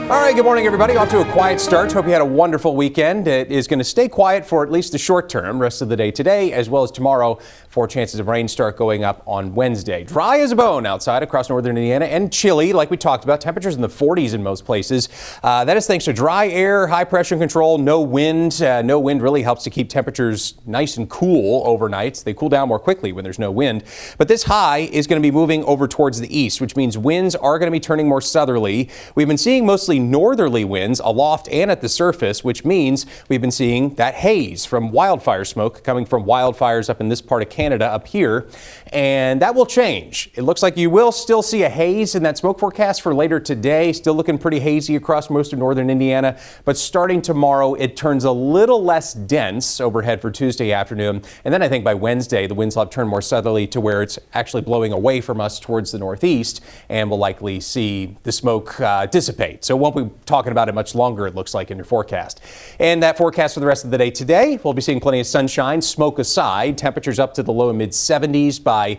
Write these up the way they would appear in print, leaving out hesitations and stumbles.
All right, good morning, everybody. Off to a quiet start. Hope you had a wonderful weekend. It is going to stay quiet for at least the short term, rest of the day today, as well as tomorrow. 4 chances of rain start going up on Wednesday. Dry as a bone outside across northern Indiana and chilly, like we talked about. Temperatures in the 40s in most places. That is thanks to dry air, high pressure control, no wind. No wind really helps to keep temperatures nice and cool overnight. They cool down more quickly when there's no wind. But this high is going to be moving over towards the east, which means winds are going to be turning more southerly. We've been seeing mostly northerly winds aloft and at the surface, which means we've been seeing that haze from wildfire smoke coming from wildfires up in this part of Canada up here, and that will change. It looks like you will still see a haze in that smoke forecast for later today, still looking pretty hazy across most of northern Indiana, but starting tomorrow it turns a little less dense overhead for Tuesday afternoon, and then I think by Wednesday the winds will have turned more southerly to where it's actually blowing away from us towards the northeast, and we'll likely see the smoke dissipate. So won't be talking about it much longer, it looks like, in your forecast. And that forecast for the rest of the day today, we'll be seeing plenty of sunshine, smoke aside, temperatures up to the low and mid 70s by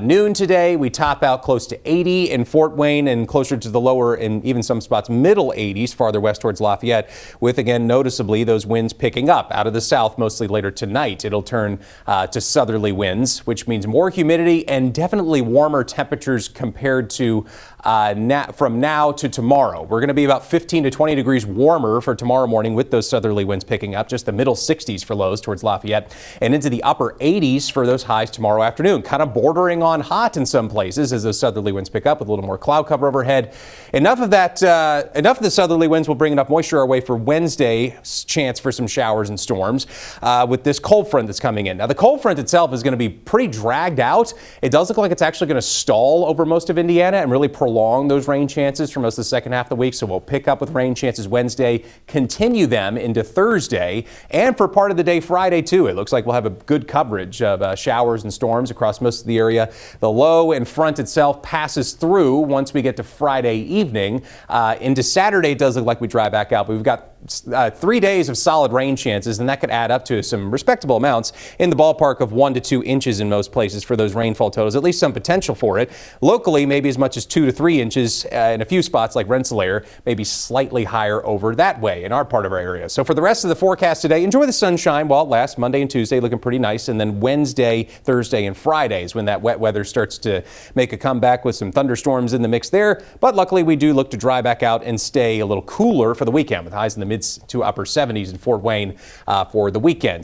noon today. We top out close to 80 in Fort Wayne and closer to the lower and even some spots middle 80s farther west towards Lafayette, with again noticeably those winds picking up out of the south mostly later tonight. It'll turn to southerly winds, which means more humidity and definitely warmer temperatures compared to from now to tomorrow. We're going to be about 15 to 20 degrees warmer for tomorrow morning with those southerly winds picking up, just the middle 60s for lows towards Lafayette and into the upper 80s for those highs tomorrow afternoon, kind of bordering on hot in some places as those southerly winds pick up with a little more cloud cover overhead. Enough of the southerly winds will bring enough moisture our way for Wednesday's chance for some showers and storms with this cold front that's coming in. Now the cold front itself is going to be pretty dragged out. It does look like it's actually going to stall over most of Indiana and really prolong those rain chances for most of the second half of the week. So we'll pick up with rain chances Wednesday, continue them into Thursday, and for part of the day Friday too. It looks like we'll have a good coverage of showers and storms across most of the area. The low and front itself passes through once we get to Friday evening. Into Saturday it does look like we dry back out, but we've got 3 days of solid rain chances, and that could add up to some respectable amounts in the ballpark of 1 to 2 inches in most places for those rainfall totals, at least some potential for it. Locally, maybe as much as 2 to 3 inches in a few spots like Rensselaer, maybe slightly higher over that way in our part of our area. So for the rest of the forecast today, enjoy the sunshine while it lasts. Monday and Tuesday looking pretty nice, and then Wednesday, Thursday, and Friday is when that wet weather starts to make a comeback with some thunderstorms in the mix there. But luckily, we do look to dry back out and stay a little cooler for the weekend with highs in the mid to upper 70s in Fort Wayne for the weekend.